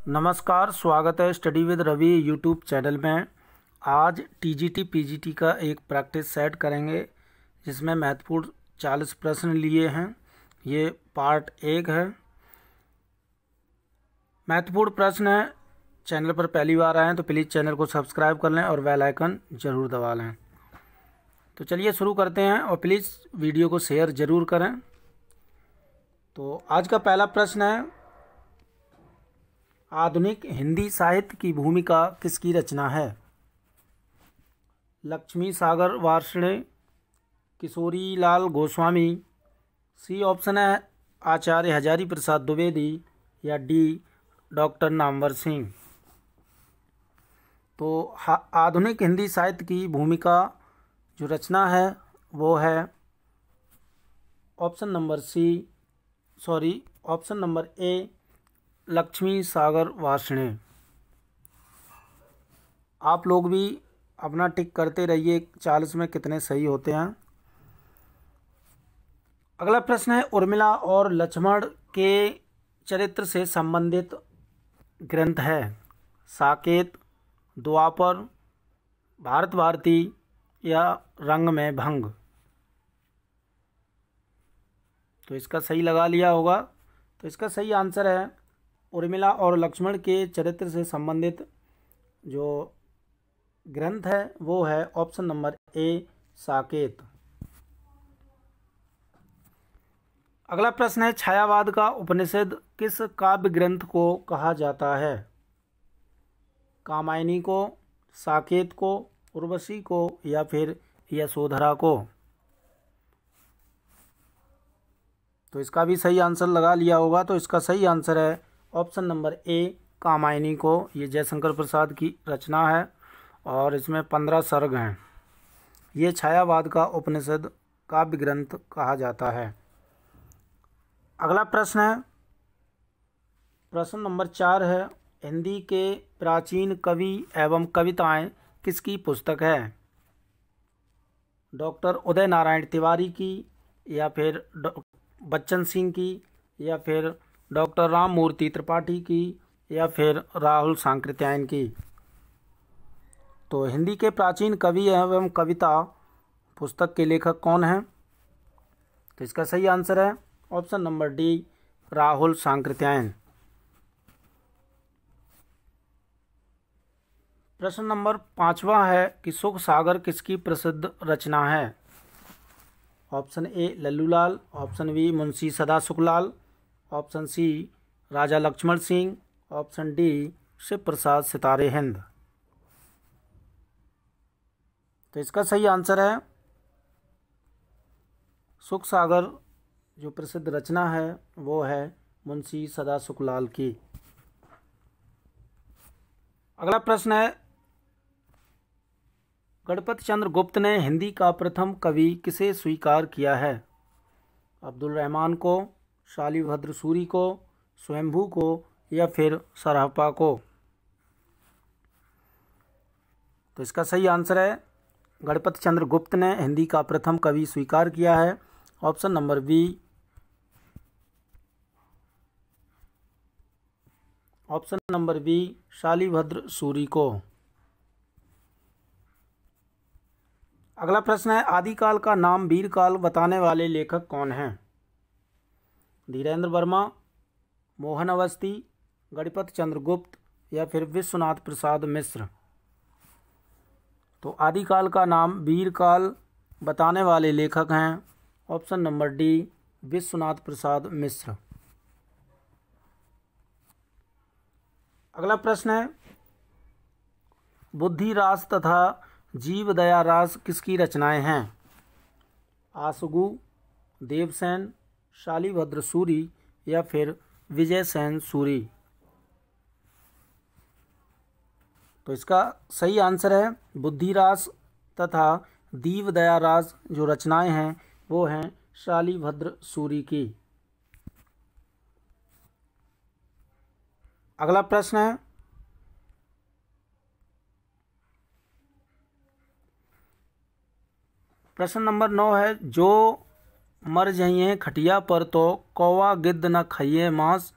नमस्कार, स्वागत है study with Ravi YouTube channel में। आज टीजीटी पीजीटी का एक प्रैक्टिस सेट करेंगे जिसमें महत्वपूर्ण 40 प्रश्न लिए हैं। ये पार्ट 1 है। महत्वपूर्ण प्रश्न है। चैनल पर पहली बार आए हैं तो प्लीज़ चैनल को सब्सक्राइब कर लें और बेल आइकन ज़रूर दबा लें। तो चलिए शुरू करते हैं और प्लीज़ वीडियो को शेयर ज़रूर करें। तो आज का पहला प्रश्न है, आधुनिक हिंदी साहित्य की भूमिका किसकी रचना है? लक्ष्मी सागर वार्ष्णेय, किशोरी लाल गोस्वामी, सी ऑप्शन है आचार्य हजारी प्रसाद द्विवेदी, या डी डॉक्टर नामवर सिंह। तो आधुनिक हिंदी साहित्य की भूमिका जो रचना है वो है ऑप्शन नंबर ए लक्ष्मी सागर वार्ष्णेय। आप लोग भी अपना टिक करते रहिए 40 में कितने सही होते हैं। अगला प्रश्न है, उर्मिला और लक्ष्मण के चरित्र से संबंधित ग्रंथ है साकेत, द्वापर, भारत भारती या रंग में भंग। तो इसका सही लगा लिया होगा। तो इसका सही आंसर है उर्मिला और लक्ष्मण के चरित्र से संबंधित जो ग्रंथ है वो है ऑप्शन नंबर ए साकेत। अगला प्रश्न है, छायावाद का उपनिषद किस काव्य ग्रंथ को कहा जाता है? कामायनी को, साकेत को, उर्वशी को या फिर यशोधरा को? तो इसका भी सही आंसर लगा लिया होगा। तो इसका सही आंसर है ऑप्शन नंबर ए कामायनी को। ये जयशंकर प्रसाद की रचना है और इसमें 15 सर्ग हैं। ये छायावाद का उपनिषद काव्य ग्रंथ कहा जाता है। अगला प्रश्न है, प्रश्न नंबर 4 है, हिंदी के प्राचीन कवि एवं कविताएं किसकी पुस्तक है? डॉक्टर उदय नारायण तिवारी की, या फिर बच्चन सिंह की, या फिर डॉक्टर राम मूर्ति त्रिपाठी की, या फिर राहुल सांकृत्यायन की? तो हिंदी के प्राचीन कवि एवं कविता पुस्तक के लेखक कौन हैं? तो इसका सही आंसर है option number D Rahul Sankrityayan. प्रश्न नंबर 5वां है कि सुख सागर किसकी प्रसिद्ध रचना है? Option A Lallulal, option B Munshi Sada Sukhlal, option C Raja Lakshman Singh, option D Shiv Prasad Sitare Hind. तो इसका सही आंसर है सुख सागर जो प्रसिद्ध रचना है वो है मुंशी सदा सुखलाल की। अगला प्रश्न है, गणपत चंद्र गुप्त ने हिंदी का प्रथम कवि किसे स्वीकार किया है? अब्दुल रहमान को, शालिभद्र सूरी को, स्वयंभू को या फिर सरहपा को? तो इसका सही आंसर है गणपत चंद्र गुप्त ने हिंदी का प्रथम कवि स्वीकार किया है option number B, option number B Shalibhadra Suri को। अगला प्रश्न है, आदिकाल का नाम वीरकाल बताने वाले लेखक कौन हैं? धीरेन्द्र वर्मा, मोहन अवस्थी, गणपत चंद्र गुप्त या फिर विश्वनाथ प्रसाद मिश्र? तो आदिकाल का नाम वीरकाल बताने वाले लेखक हैं option number D Vishwanath Prasad Mishra. अगला प्रश्न है, बुद्धि रास तथा जीव दया रास किसकी रचनाएं हैं? आसुगु, देवसेन, शालिभद्र सूरी या फिर विजय सेन सूरी? तो इसका सही आंसर है बुद्धिरास तथा दीव दया रास जो रचनाएं हैं वो हैं शालिभद्र सूरी की। अगला प्रश्न है, प्रश्न नंबर 9 है, जो मर जाइए खटिया पर तो कौवा गिद्ध न खाइए मांस,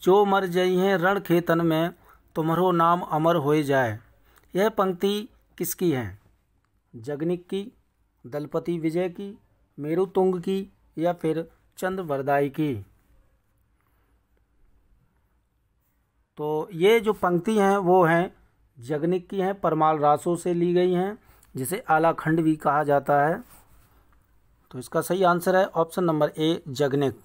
जो मर जई हैं रण खेतन में, तुम्हारो नाम अमर होए जाए। यह पंक्ति किसकी है? जगनिक की, दलपति विजय की, मेरुतुंग की या फिर चंद्रवरदाई की? तो ये जो पंक्ति हैं वो हैं जगनिक की हैं, परमाल रासों से ली गई हैं, जिसे आलाखंड भी कहा जाता है। तो इसका सही आंसर है ऑप्शन नंबर ए जगनिक।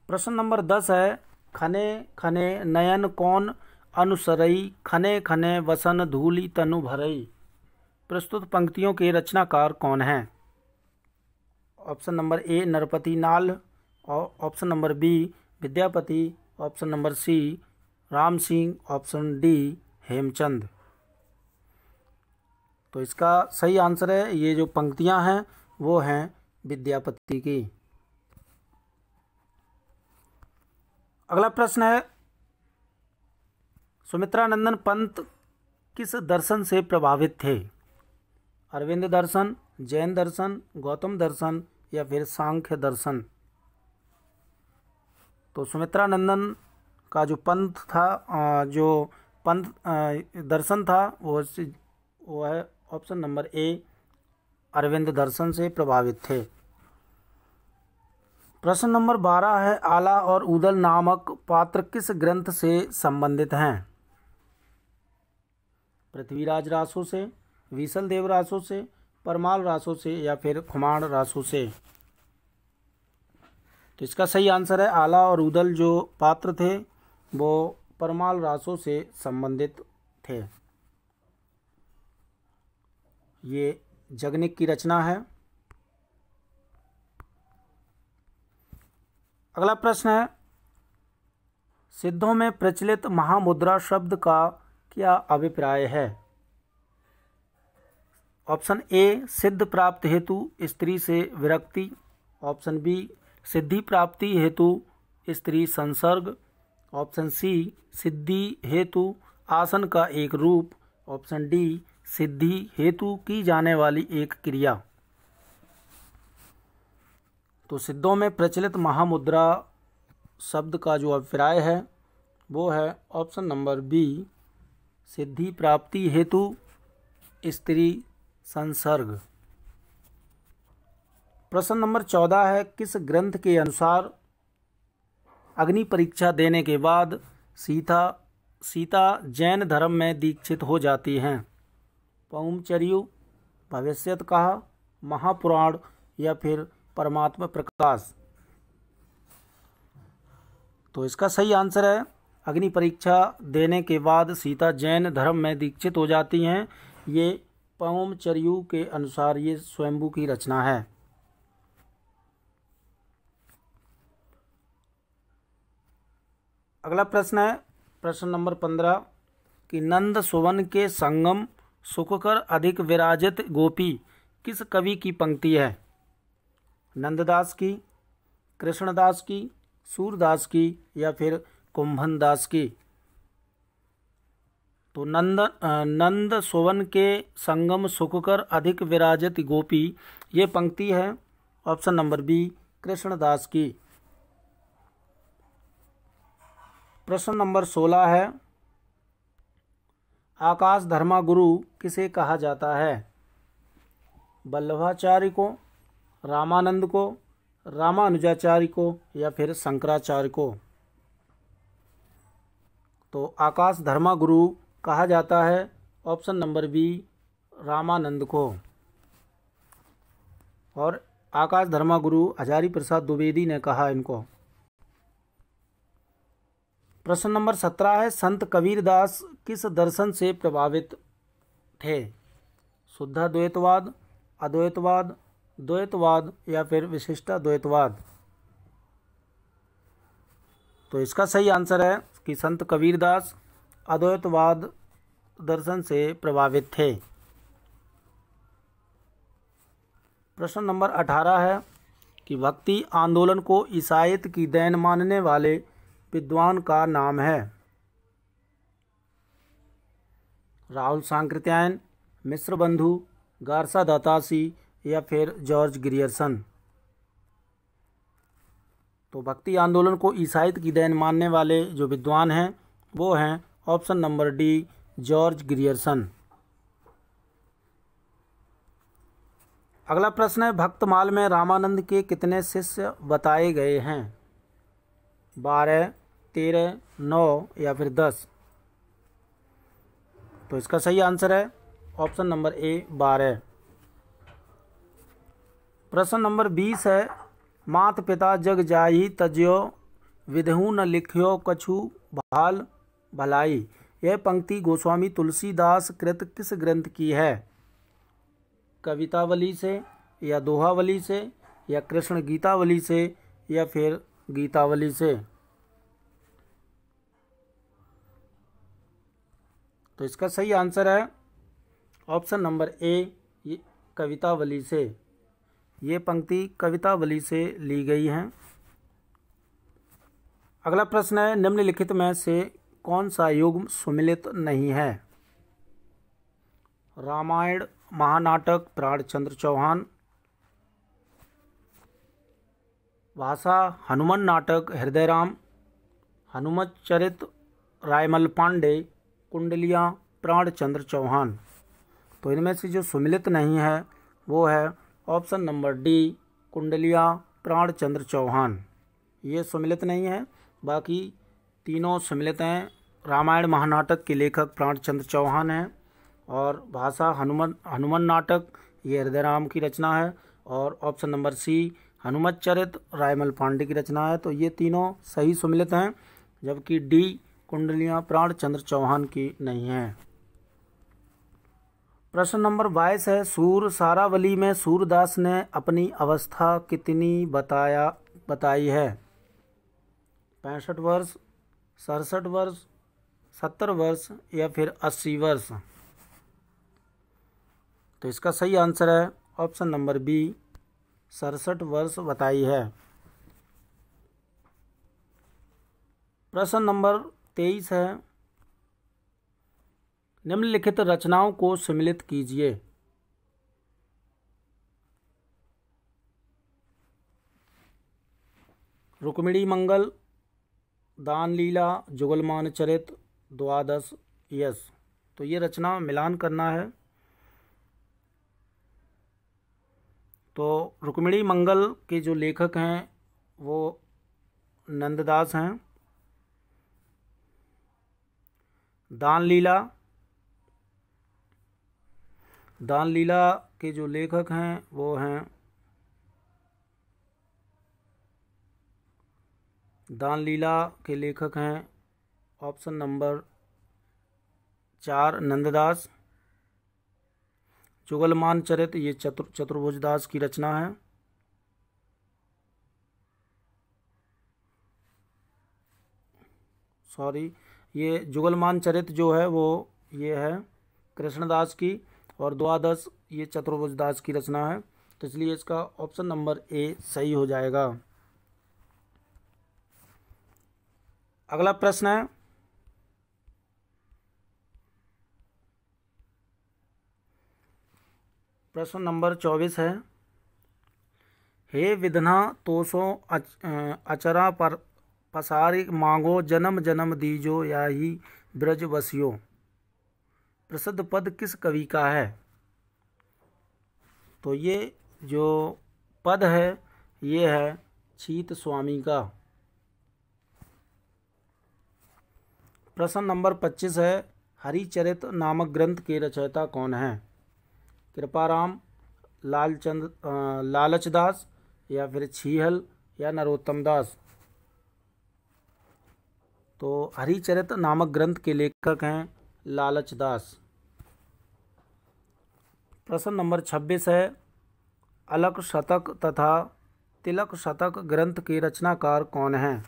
प्रश्न नंबर 10 है, खने खने नयन कौन अनुसरई, खने खने वसन धूलि तनु भरई। प्रस्तुत पंक्तियों के रचनाकार कौन हैं? Option number A Narpati Nal, और option number B Vidyapati, option number C Ram Singh, option D Hemchand. तो इसका सही आंसर है, ये जो पंक्तियां हैं वो हैं विद्यापति की। अगला प्रश्न है, सुमित्रानंदन पंत किस दर्शन से प्रभावित थे? अरविंद दर्शन, जैन दर्शन, गौतम दर्शन या फिर सांख्य दर्शन? तो सुमित्रानंदन का जो पंथ था, जो पंथ दर्शन था वो है ऑप्शन नंबर ए अरविंद दर्शन से प्रभावित थे। प्रश्न नंबर 12 है, आला और उदल नामक पात्र किस ग्रंथ से संबंधित हैं? पृथ्वीराज रासो से, विसल देव रासो से, परमाल रासो से या फिर खुमाण रासो से? तो इसका सही आंसर है, आला और उदल जो पात्र थे वो परमाल रासो से संबंधित थे। ये जगनिक की रचना है। अगला प्रश्न है, सिद्धों में प्रचलित महामुद्रा शब्द का क्या अभिप्राय है? ऑप्शन ए सिद्ध प्राप्त हेतु स्त्री से विरक्ति, ऑप्शन बी सिद्धि प्राप्ति हेतु स्त्री संसर्ग, ऑप्शन सी सिद्धि हेतु आसन का एक रूप, ऑप्शन डी सिद्धि हेतु की जाने वाली एक क्रिया। तो सिद्धों में प्रचलित महामुद्रा शब्द का जो अभिप्राय है वो है ऑप्शन नंबर बी सिद्धि प्राप्ति हेतु स्त्री संसर्ग। प्रश्न नंबर 14 है, किस ग्रंथ के अनुसार अग्नि परीक्षा देने के बाद सीता जैन धर्म में दीक्षित हो जाती हैं? पौमचर्यु, भविष्यत कहा, महापुराण या फिर परमात्मा प्रकाश? तो इसका सही आंसर है, अग्नि परीक्षा देने के बाद सीता जैन धर्म में दीक्षित हो जाती हैं। ये पौमचर्यु के अनुसार ये स्वयंभू की रचना है। अगला प्रश्न है, प्रश्न नंबर 15 कि नंद सुवन के संगम सुखकर अधिक विराजित गोपी किस कवि की पंक्ति है? नंददास की, कृष्णदास की, सूरदास की या फिर कुंभनदास की? तो नंद सुवन के संगम सुखकर अधिक विराजित गोपी ये पंक्ति है ऑप्शन नंबर बी कृष्णदास की। प्रश्न नंबर 16 है, आकाश धर्मा गुरु किसे कहा जाता है? वल्लभाचार्य को, रामानंद को, रामानुजाचार्य को या फिर शंकराचार्य को? तो आकाश धर्मा गुरु कहा जाता है ऑप्शन नंबर बी रामानंद को। और आकाश धर्मा गुरु हजारी प्रसाद द्विवेदी ने कहा इनको। प्रश्न नंबर 17 है, संत कबीरदास किस दर्शन से प्रभावित थे? शुद्धाद्वैतवाद, अद्वैतवाद, द्वैतवाद या फिर विशिष्टाद्वैतवाद? तो इसका सही आंसर है कि संत कबीरदास अद्वैतवाद दर्शन से प्रभावित थे। प्रश्न नंबर 18 है कि भक्ति आंदोलन को ईसाईयत की देन मानने वाले विद्वान का नाम है? राहुल सांकृत्यायन, मिश्र बंधु, गारसा दातासी या फिर जॉर्ज ग्रियर्सन? तो भक्ति आंदोलन को ईसाईयत की देन मानने वाले जो विद्वान हैं वो हैं option number D, George Grierson. अगला प्रश्न है, भक्तमाल में रामानंद के कितने शिष्य बताए गए हैं? 12, 13, 9 या फिर 10? तो इसका सही आंसर है ऑप्शन नंबर ए, 12। प्रश्न नंबर 20 है, मात पिता जग जाहि तज्यो विधु न लिख्यो कछु भाल भलाई। यह पंक्ति गोस्वामी तुलसीदास कृत किस ग्रंथ की है? कवितावली से या दोहावली से या कृष्ण गीतावली से या फिर गीतावली से? तो इसका सही आंसर है ऑप्शन नंबर ए, ये कवितावली से। ये पंक्ति कवितावली से ली गई है। अगला प्रश्न है, निम्नलिखित में से कौन सा युग्म सुमिलित नहीं है? रामायण महानाटक प्राणचंद्र चौहान, भाषा हनुमान नाटक हृदयराम, हनुमत चरित रायमल पांडे, कुंडलियाँ प्राणचंद्र चौहान। तो इनमें से जो सुमिलित नहीं है वो है ऑप्शन नंबर डी, कुंडलियाँ प्राणचंद्र चौहान। ये सुमिलित नहीं है, बाकी तीनों सम्मिलित हैं। रामायण महानाटक के लेखक प्राणचंद्र चौहान हैं और भाषा हनुमान नाटक ये हृदयराम की रचना है और ऑप्शन नंबर सी हनुमत चरित रायमल पांडे की रचना है। तो ये तीनों सही सम्मिलित हैं, जबकि डी कुंडलियाँ प्राणचंद्र चौहान की नहीं है। प्रश्न नंबर 22 है, सूर सारावली में सूरदास ने अपनी अवस्था कितनी बताई है? 65 वर्ष, 67 वर्ष, 70 वर्ष या फिर 80 वर्ष? तो इसका सही आंसर है ऑप्शन नंबर बी, 67 वर्ष बताई है। प्रश्न नंबर 23 है, निम्नलिखित रचनाओं को सम्मिलित कीजिए। रुक्मिणी मंगल, दान लीला, जुगलमान चरित, द्वादश यश। तो ये रचना मिलान करना है। तो रुक्मिणी मंगल के जो लेखक हैं वो नंददास हैं। दान लीला के जो लेखक हैं वो हैं ऑप्शन नंबर 4 नंददास। जुगलमान चरित ये चतुर्भुज दास की रचना है। ये जुगलमान चरित जो है वो ये है कृष्णदास की और द्वादश ये चतुर्भुज दास की रचना है। तो इसलिए इसका ऑप्शन नंबर ए सही हो जाएगा। अगला प्रश्न है, प्रश्न नंबर 24 है, हे विधना तोसो अचरा पर पसारी मांगो जन्म जन्म दीजो या ही ब्रज बसियो। प्रसिद्ध पद किस कवि का है? तो ये जो पद है ये है छीत स्वामी का। प्रश्न नंबर 25 है, हरिचरित नामक ग्रंथ के रचयिता कौन हैं? कृपाराम, लालचदास या फिर छीहल या नरोत्तम दास? तो हरिचरित नामक ग्रंथ के लेखक हैं लालचदास। प्रश्न नंबर 26 है, अलक शतक तथा तिलक शतक ग्रंथ के रचनाकार कौन हैं?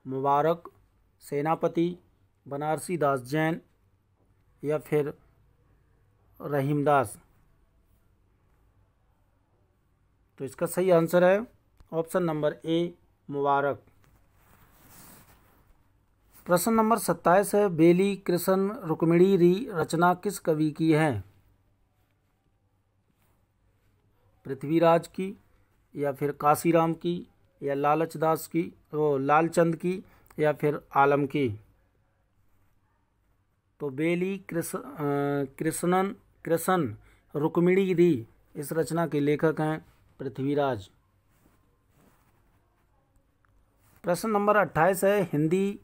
मुबारक, सेनापति, बनारसी दास जैन या फिर रहीमदास? तो इसका सही आंसर है ऑप्शन नंबर ए मुबारक। प्रश्न नंबर 27 है, बेली कृष्ण रुक्मिणी री रचना किस कवि की है? पृथ्वीराज की या फिर काशीराम की या लालचदास की, वो लालचंद की, या फिर आलम की? तो बेली कृष्णन कृष्ण रुक्मिणी दी इस रचना के लेखक हैं पृथ्वीराज। प्रश्न नंबर 28 है, हिंदी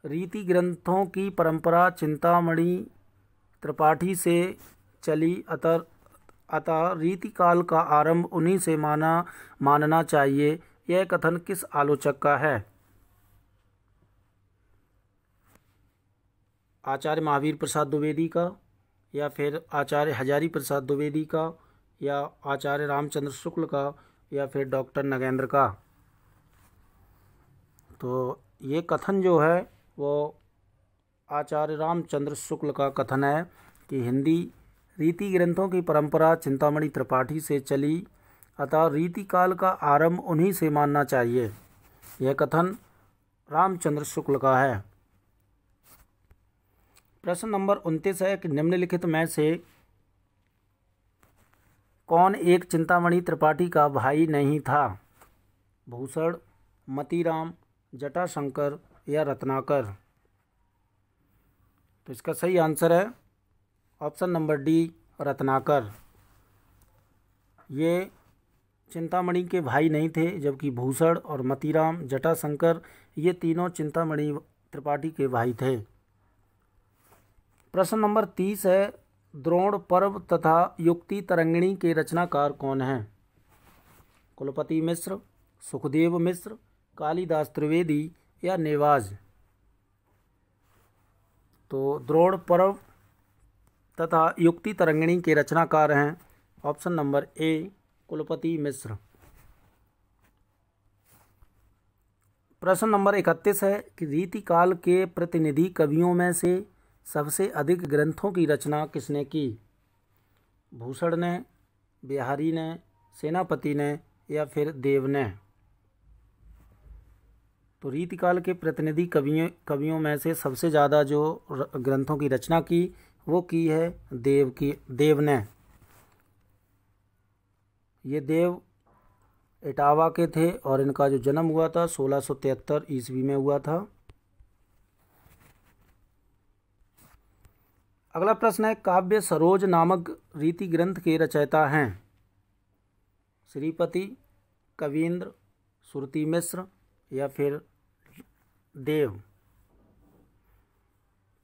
रीति ग्रंथों की परंपरा चिंतामणि त्रिपाठी से चली, अतः रीति काल का आरंभ उन्हीं से मानना चाहिए। यह कथन किस आलोचक का है? आचार्य महावीर प्रसाद द्विवेदी का, या फिर आचार्य हजारी प्रसाद द्विवेदी का, या आचार्य रामचंद्र शुक्ल का, या फिर डॉक्टर नगेंद्र का? तो ये कथन जो है वो आचार्य रामचंद्र शुक्ल का कथन है कि हिंदी रीति ग्रंथों की परंपरा चिंतामणि त्रिपाठी से चली, अतः रीति काल का आरंभ उन्हीं से मानना चाहिए। यह कथन रामचंद्र शुक्ल का है। प्रश्न नंबर 29 है कि निम्नलिखित में से कौन एक चिंतामणि त्रिपाठी का भाई नहीं था? भूषण, मतीराम, जटाशंकर या रत्नाकर? तो इसका सही आंसर है ऑप्शन नंबर डी, रत्नाकर। ये चिंतामणि के भाई नहीं थे, जबकि भूषण और मतीराम, जटाशंकर ये तीनों चिंतामणि त्रिपाठी के भाई थे। प्रश्न नंबर 30 है, द्रोण पर्व तथा युक्ति तरंगिणी के रचनाकार कौन हैं? कुलपति मिश्र, सुखदेव मिश्र, कालिदास त्रिवेदी या नेवाज? तो द्रोण पर्व तथा युक्ति तरंगिणी के रचनाकार हैं ऑप्शन नंबर ए, कुलपति मिश्र। प्रश्न नंबर 31 है कि रीतिकाल के प्रतिनिधि कवियों में से सबसे अधिक ग्रंथों की रचना किसने की? भूषण ने, बिहारी ने, सेनापति ने या फिर देव ने? तो रीतिकाल के प्रतिनिधि कवियों में से सबसे ज़्यादा जो ग्रंथों की रचना की वो की है देव ने। ये देव इटावा के थे और इनका जो जन्म हुआ था 1673 ईस्वी में हुआ था। अगला प्रश्न है, काव्य सरोज नामक रीति ग्रंथ के रचयिता हैं? श्रीपति, कवींद्र, श्रुति मिश्र या फिर देव?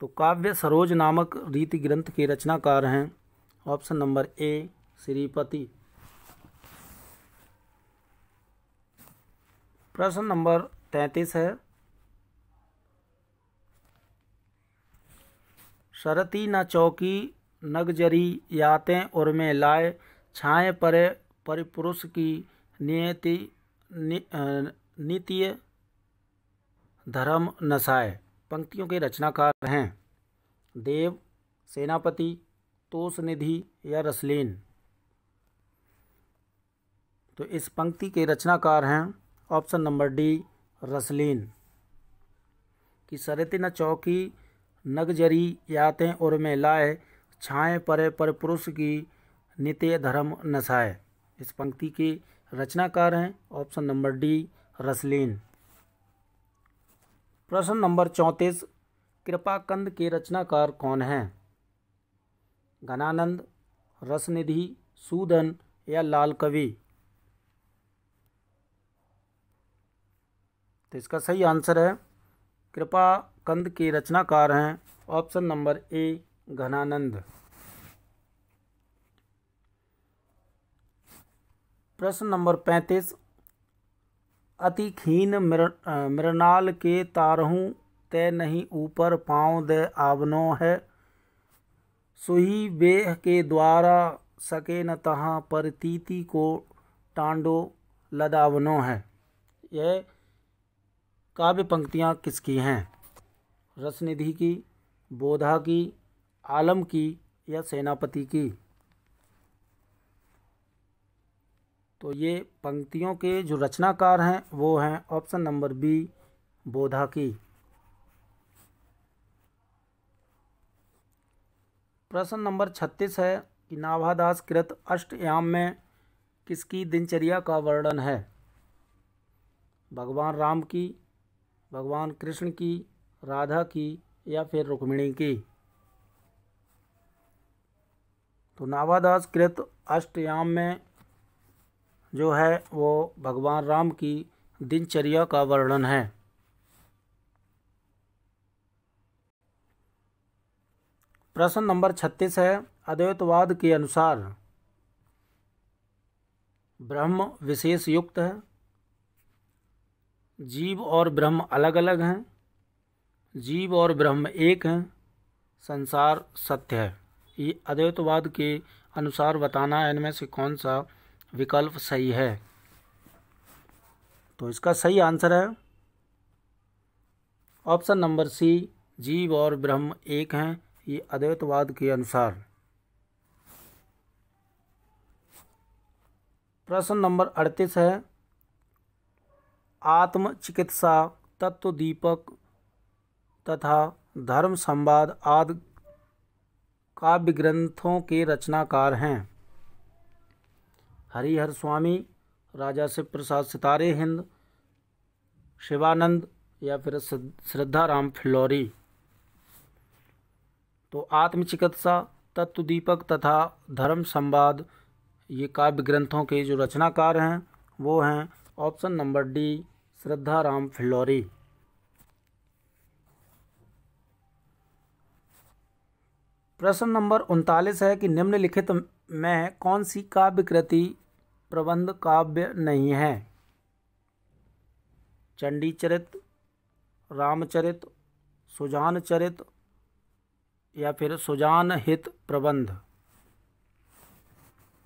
तो काव्य सरोज नामक रीति ग्रंथ के रचनाकार हैं ऑप्शन नंबर ए, श्रीपति। प्रश्न नंबर 33 है, शरती न चौकी नगजरी यातें उर्मे लाए, छाए परे परिपुरुष की नित्य धर्म नसाए? पंक्तियों के रचनाकार हैं देव, सेनापति, तोषनिधि या रसलीन? तो इस पंक्ति के रचनाकार हैं ऑप्शन नंबर डी, रसलीन। कि सरति न चौकी नगजरी यातें उर्मे लाए, छाए परे परपुरुष की नित्य धर्म नसाए? इस पंक्ति के रचनाकार हैं ऑप्शन नंबर डी, रसलीन। प्रश्न नंबर 34, कृपाकंद के रचनाकार कौन हैं? घनानंद, रसनिधि, सूदन या लाल कवि? तो इसका सही आंसर है कृपाकंद के रचनाकार हैं ऑप्शन नंबर ए, घनानंद। प्रश्न नंबर 35, अति खीन मृणाल के तारहूँ तय नहीं ऊपर पाँव दे आवनो है, सुही बेह के द्वारा सके न तहाँ पर तीती को टांडो लदावनो है? यह काव्य पंक्तियाँ किसकी हैं? रसनिधि की, बोधा की, आलम की या सेनापति की? तो ये पंक्तियों के जो रचनाकार हैं वो हैं ऑप्शन नंबर बी, बोधा की। प्रश्न नंबर 36 है कि नाभादास कृत अष्टयाम में किसकी दिनचर्या का वर्णन है? भगवान राम की, भगवान कृष्ण की, राधा की या फिर रुक्मिणी की? तो नावादास कृत अष्टयाम में जो है वो भगवान राम की दिनचर्या का वर्णन है। प्रश्न नंबर 36 है, अद्वैतवाद के अनुसार ब्रह्म विशेष युक्त है, जीव और ब्रह्म अलग अलग हैं, जीव और ब्रह्म एक हैं, संसार सत्य है। ये अद्वैतवाद के अनुसार बताना है इनमें से कौन सा विकल्प सही है। तो इसका सही आंसर है ऑप्शन नंबर सी, जीव और ब्रह्म एक हैं, ये अद्वैतवाद के अनुसार। प्रश्न नंबर 38 है, आत्म चिकित्सा, तत्व दीपक तथा धर्म संवाद आदि काव्य ग्रंथों के रचनाकार हैं? हरिहर स्वामी, राजा शिव प्रसाद सितारे हिंद, शिवानंद या फिर श्रद्धाराम फिल्लौरी? तो आत्म चिकित्सा, तत्व दीपक तथा धर्म संवाद ये काव्य ग्रंथों के जो रचनाकार हैं वो हैं option number D, Shraddharam Phillauri. प्रश्न नंबर 39 है कि निम्नलिखित में कौन सी काव्य कृति प्रबंध काव्य नहीं है? चंडी चरित, रामचरित, सुजान चरित या फिर सुजान हित प्रबंध?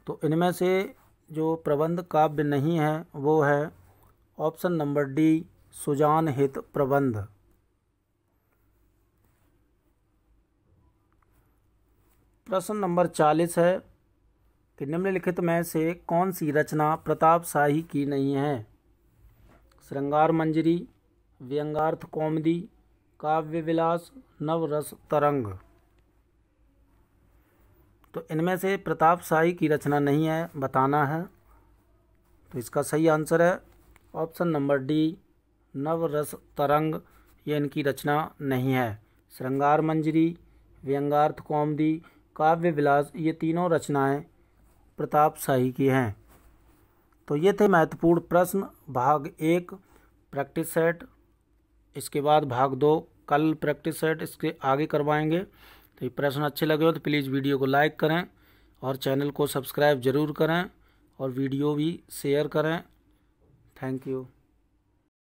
तो इनमें से जो प्रबंध काव्य नहीं है वो है ऑप्शन नंबर डी, सुजान हित प्रबंध। प्रश्न नंबर 40 है कि निम्नलिखित में से कौन सी रचना प्रताप शाही की नहीं है? श्रृंगार मंजरी, व्यंगार्थ कौमुदी, काव्य विलास, नवरस तरंग? तो इनमें से प्रताप शाही की रचना नहीं है, बताना है। तो इसका सही आंसर है ऑप्शन नंबर डी, नवरस तरंग, ये इनकी रचना नहीं है। श्रृंगार मंजरी, व्यंगार्थ कौमुदी, काव्य विलास ये तीनों रचनाएं प्रताप शाही की हैं। तो ये थे महत्वपूर्ण प्रश्न भाग 1 प्रैक्टिस सेट। इसके बाद भाग 2 कल प्रैक्टिस सेट इसके आगे करवाएंगे। तो ये प्रश्न अच्छे लगे हो तो प्लीज़ वीडियो को लाइक करें और चैनल को सब्सक्राइब ज़रूर करें और वीडियो भी शेयर करें। Thank you.